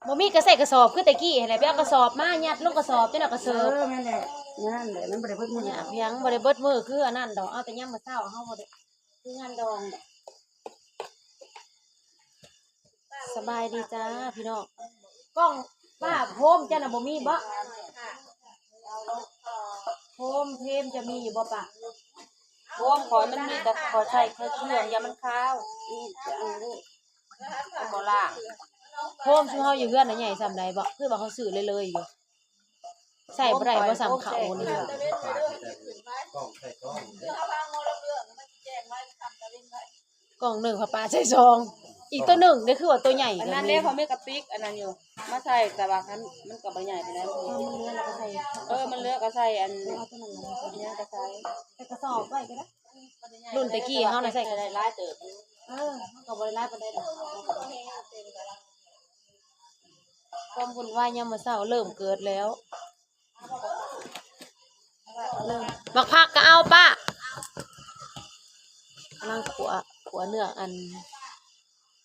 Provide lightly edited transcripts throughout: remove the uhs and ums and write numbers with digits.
บ่มีก็ใส่กระสอบคือตะกี้หั่นแหละไปเอากระสอบมายัดลงกระสอบจังได๋ก็เสิร์ฟนั่นแหละมันบ่ได้เบิดมื้อเนี่ยเพียงบ่ได้เบิดมื้อคืออันนั้นดอกเอาแต่ยามมื้อเช้าเฮาบ่ได้คืองานดองสบายดีจ้าพี่น้องกล้องป้าโฮมจ้ะน่ะบ่มีบ่โฮมเพมจะมีอยู่บ่ป่ะโฮมขอมันมีแต่ขอใส่เครื่องอย่ามันคาวนี่จะเอาเลยเอาบ่ล่างโฮมซุเฮาอยู่เฮือนน่ะใหญ่ส่ำใดบ่คือว่าเขาซื้อเลยอยู่ใส่บ่ได้บ่ซ้ำเขานี่กล่องหนึ่งค่ะป้าใส่ซองอีกตัวหนึ่งนี่คือว่าตัวใหญ่อันนั้นเนี่ยเขาไม่กระปิกอันนั้นอยู่มาใส่แต่ว่ามันกับใบใหญ่ไปแล้วมันเลือกก็ใส่อันนี้ก็ใส่กระสอบไว้ก็ได้รุ่นตะกี้เขาน่ะใส่ก็ได้หลายเติบก็บ่ได้หลายปานใดดอกความวุ่นวายยามมื้อเช้าเริ่มเกิดแล้วบักผักก็เอาป้ากำลังขัวเนื้ออัน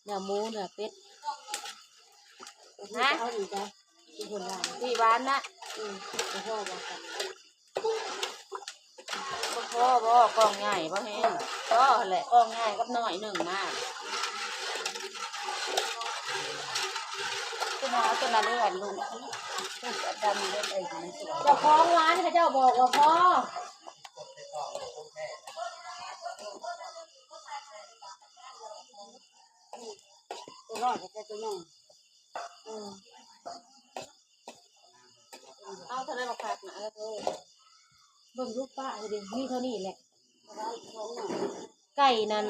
เนื้อหมูเนื้อเป็ดนะเอาอีกจ้ะทุกคนว่าสี่บ้านนะบ่พอบ่กันพ่อกองใหญ่พ่อแห้งก็แหละกองใหญ่กับน้อยหนึ่งมากตัวน้อยตัวนั้นเลือดลุงดำเลือดเองเจ้าของร้านเขาเจ้าบอกว่าพ่อตัวน้อยก็ตัวใหญ่เอาเท่านั้นมาพักนะเออเบิ่งลูกป้าดิมีเท่านี้แหละไก่นั่น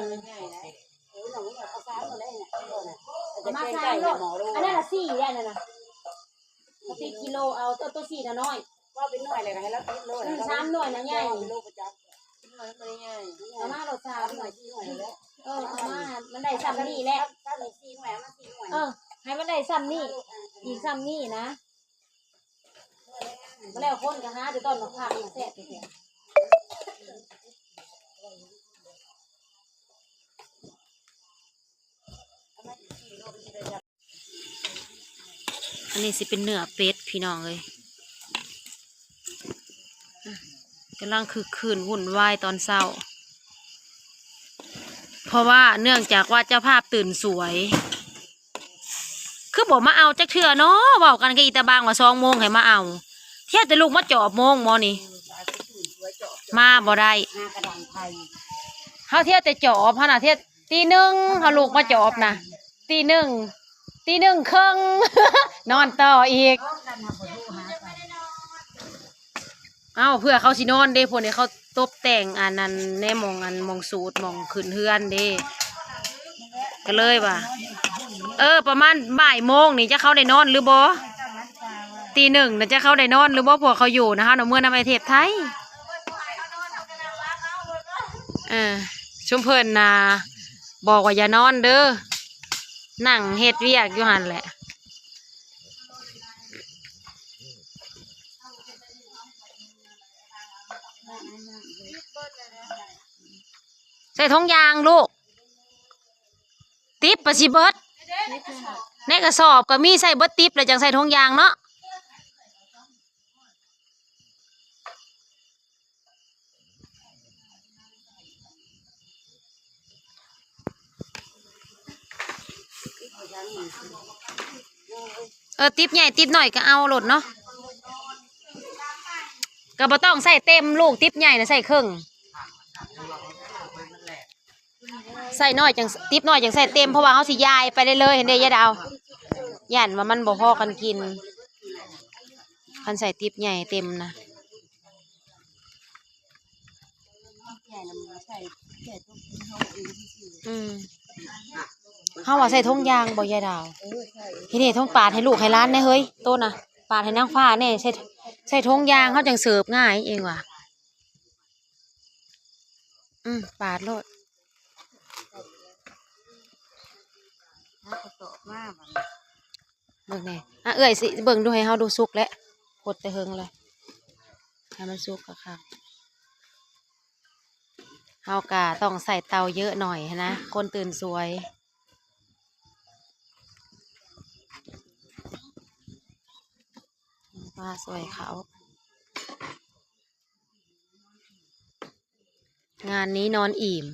มาสามโลอันนั้นละ4ได้นั่นน่ะ10 กิโลเอาตัว4น่ะน้อยว่าเป็นหน่วยเลยให้เราติดโล3หน่วยน่ะใหญ่โลประจำน้อยไม่ใหญ่เอามารถ3หน่วย4หน่วยแล้วเอามามันได้ซ้ำนี่แหละถ้ามี4หน่วยมา4หน่วยให้มันได้ซ้ำนี่อีกซ้ำนี่นะมาแล้วคนก็หาเดี๋ยวตอนมาพักแซ่บแท้อันนี้สิเป็นเนื้อเป็ดพี่น้องเลยกำลังคือคืนวุ่นวายตอนเช้าเพราะว่าเนื่องจากว่าเจ้าภาพตื่นสวยคือบอกมาเอาจักเทื่อเนาะบอกกันกับอีตาบางว่า2 โมงให้มาเอาเที่ยแต่ลูกมาจอบโมงมอนี่มาบ่ได้เขาเที่ยวแต่จอบเขาน่ะเที่ยวตี 1เขาลูกมาจอบนะตี 1 ครึ่ง นอนต่ออีกเอาเพื่อเขาสินอนเด้พวกนี้เขาตบแต่งอันนั้นแน่มองสูตรมองขึ้นเฮือนเด้ก็เลยว่าประมาณบ่ายโมงนี่จะเข้าได้นอนหรือบ่ตี 1น่ะจะเข้าได้นอนหรือบ่พวกเขาอยู่นะคะเมื่อนำประเทศไทยชุมเพิ่นน่ะบอกว่าอย่านอนเด้อนั่งเฮ็ดเวียกอยู่หั่นแหละใส่ถุงยางลูกติ๊บปะสิเบิดในกระสอบก็มีใส่เบิดติ๊บเลยจังใส่ถุงยางเนาะติ๊บใหญ่ติ๊บหน่อยก็เอาหลดเนาะก็บ่ต้องใส่เต็มลูกติ๊บใหญ่นะใส่ครึ่งใส่น้อยจังติ๊บน้อยจังใส่เต็มเพราะว่าเขาสิยายไปได้เลยเห็นได้ยะดาวย่านว่ามันบ่พอกันกินคันใส่ติ๊บใหญ่เต็มนะเขาว่าใส่ทงยางบ่ยายดาวทีนี่ทงปาดให้ลูกให้ร้านเนี่ยเฮ้ยโตนะปาดให้นางฟ้าเนี่ยใส่ทงยางเขาจังเสิร์ฟง่ายเองว่ะปาดโลดเบิ่งแน่เอ้ยสิเบิ่งดูให้เฮาดูสุกแล้วกดแต่เฮิงเลยให้มันสุกค่ะเฮากะต้องใส่เตาเยอะหน่อยนะคนตื่นสวย มาสวยเขางานนี้นอนอิ่ม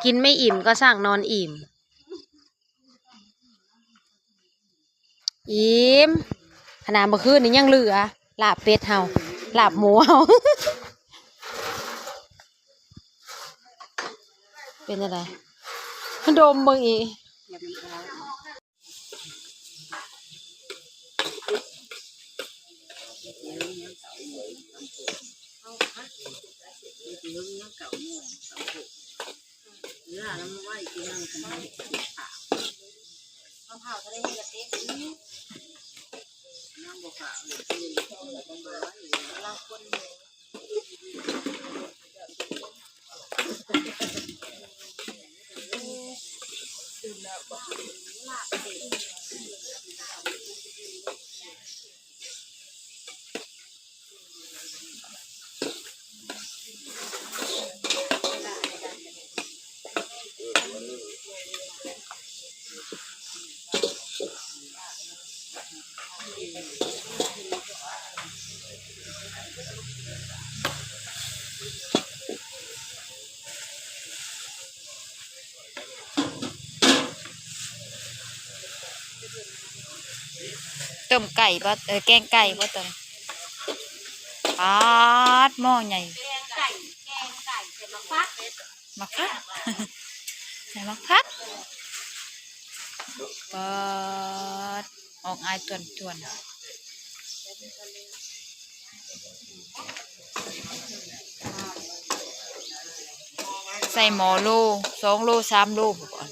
กินไม่อิ่มก็สั่งนอนอิ่มอิ่มขนาดเมื่อคืนนี้ยังเหลือลาบเป็ดเฮาลาบหมูเฮา เป็นอะไรดมเบิ่งอีกต้มไก่บ่แกงไก่บ่ต้มปาดหม้อใหญ่แกงไก่ใส่มะฟัก มักพัด ใส่มักพัดปาดออกอายจวนใส่หมอโล2 โล 3 โลก่อน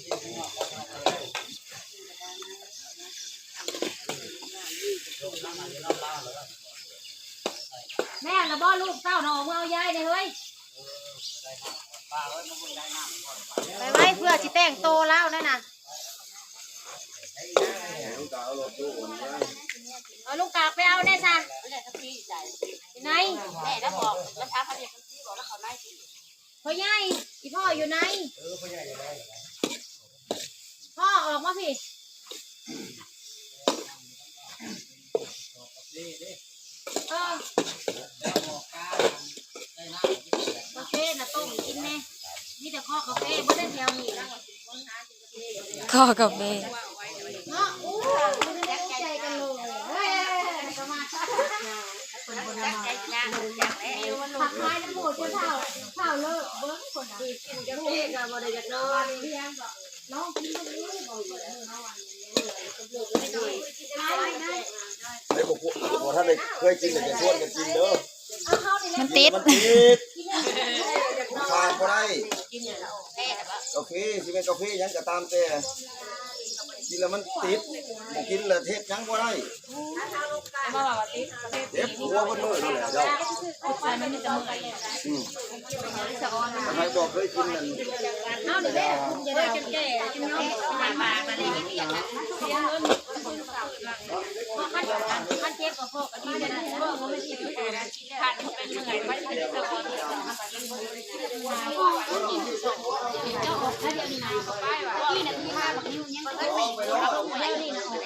แม่ละบ่ลูกเต้าหนอเอายายเลยเฮ้ยไปไว้เพื่อสิแต่งโตแล้วนั่นน่ะเอาลูกกากไปเอาแน่ซะไหนแม่แล้วบอกแล้วช้าเขาเรียกพี่บอกแล้วเขาไล่พ่อใหญ่อีพ่ออยู่ไหนพ่อออกมาพี่กาแฟน่ะต้มกินแน่มีแต่ข้อกาแฟบ่ได้แถวนี้แล้วข้อกาแฟเนาะอู้จักใจกันเลยเฮ้ยประมาณจักใจยางจักแล้วผักไม้น้ำหมูจะเท่าเลิกเบิ้งคนน่ะกินกาแฟก็บ่ได้อยากนอนเลี้ยงก็น้องกินบ่รู้บ่เฮาวันได้บอกว่าท่านได้เคยกินแต่จะชวนกันกินเด้อ มันติด มันติดขาดบ่ได้กาแฟสิเป็นกาแฟยังก็ตามแต่กินแล้วมันติดบ่กินแล้วเทศยังบ่ได้เจ็บหัวบ่มื้อนั่นแหละเจ้าใครบอกเคยกินนั่นเอาเด้จะได้แก่ๆกินเนาะมาเลยเปียกนะเสียเงินคันเจ็บก็พอก็ดีนะบ่ไม่สิคันเป็นเหนื่อยบ่ได้สะออนเจ้าออกถ้าเดี๋ยวนี้นะก็ไปว่าที่น่ะที่มาบักนิ้วยังบ่ได้ไปเอาลงมาแล้วนี่นะโอ้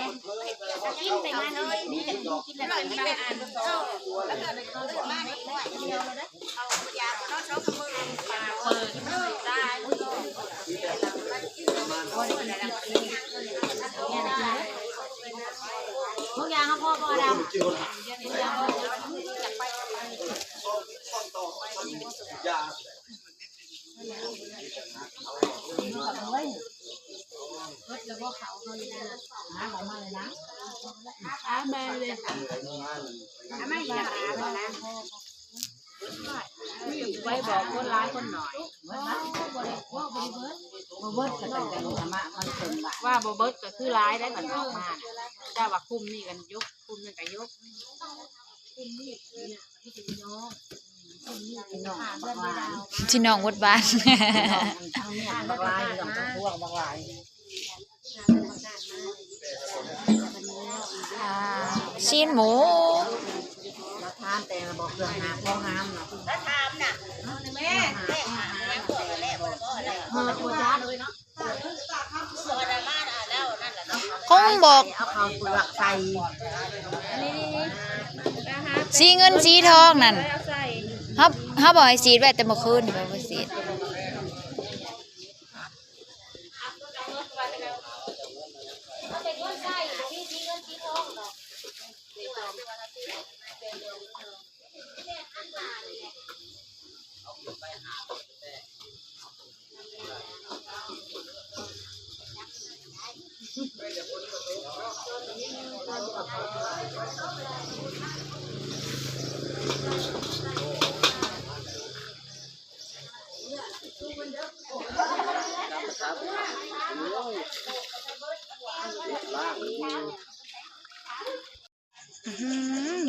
กินไปมาเลยนี่ก็กินแล้วกินแบบอ่านแล้วก็เลยตื่นมานี่น้อยเดียวเลยนะเอายาเนาะเช้ากับมื้อปลาเปิดได้บ่ได้พวกยาเขาพ่อพ่อดำยาไว้บอกคนร้ายคนหน่อยว่าบ่เบิดก็คือร้ายได้บัดออกมาเจ้าว่าคุมนี่กันยกคุมนี่ก็ยกที่น้องวัดบ้านชิ้นหมูทานแต่บอกเครื่องหาพองามเนาะแล้วทามน่ะแม่หาแล้วบ่แล้วบ่แล้วบ่จ้าเลยเนาะบ่ได้มาแล้วนั่นแหละเนาะของ บอก เอาข้าวเปลือกใส่ อันนี้นะคะ สีเงินสีทองนั่น เอาใส่ เขาบอกให้สีดไว้แต่เมื่อคืนนี่บ่สีด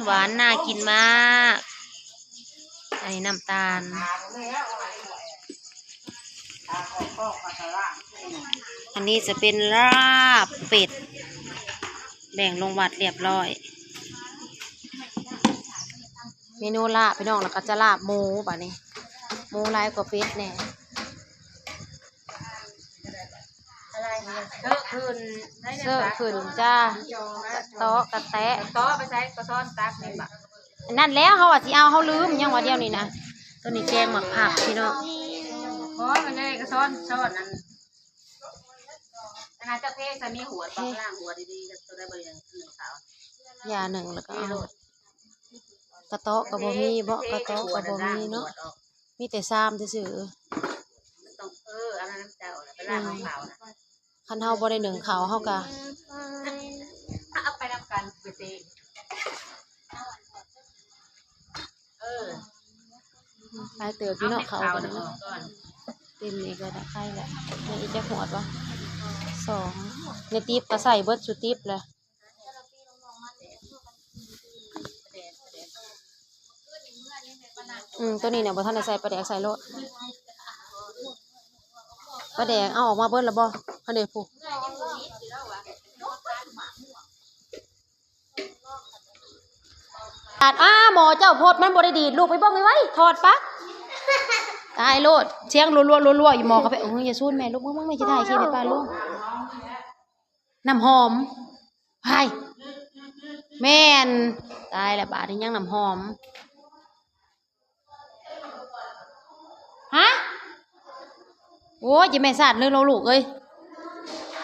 หวานน่ากินมากอันนี้น้ำตาลอันนี้จะเป็นลาบเป็ดแบ่งลงวัดเรียบร้อยเมนูลาบพี่น้องแล้วก็จะลาบหมูป่ะนี่หมูลายกว่าเป็ดแน่ อะไรเนี่ยเสื้อขึ้นได้ เสื้อขึ้นจ้ากระเตาะกระแตะ ต่อไปใช้กระซ้อนตักนี่บัก นั่นแล้วเขาว่าสิเอาเขาลืมยังว่าเดียวนี่นะตัวนี้แกงหมักผักพี่น้อง เพราะมันได้กระซ้อนนั้นนะคะเจ้าเพศจะมีหัวตรงล่างหัวดีๆจะได้บริเวณหนึ่งสาวย าหนึ่งแล้วก็เอากระเตาะกับบ่มีเบาะกระเตาะกับบ่มีเนาะมีแต่ซ้ำซื่อ ต้องอันนั้นเจ้าไปล่างของเขานะ ๆคันเฮาบ่ได้หนึ่งเขาวเฮาก็ เอาไปทำกันไปตีไปเติบพี่เนาะเขา ก่ กั อน น เนาะ ก่อน เต็มนี่ก็ได้ใกล้แล้วในอีกจะหัวดวะ2ในติ๊บก็ใส่เบิดสุติ๊บเลยตัวนี้เนี่ยบ่ทันได้ใส่ปลาแดกใส่โลดปลาแดกเอาออกมาเบิดแล้วบ่คันเด้ผู้หมอเจ้าโพดมันบ่ได้ดีดลูกไปเบิ่งไว้ถอดปะตายโลดเสียงรัวๆๆๆอยู่หมอก็ไปอย่าซูนแม่ลูกมึงไม่สิถ่ายคลิปให้ป้าลูกน้ำหอมไผแม่นตายแล้วบาดนี้ยังน้ำหอมฮะโอ้ยอย่าแม่สาดเรื่องเราลูกเอ้ย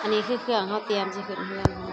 อันนี้คือเครื่องเฮาเตรียมสิขึ้นเฮือน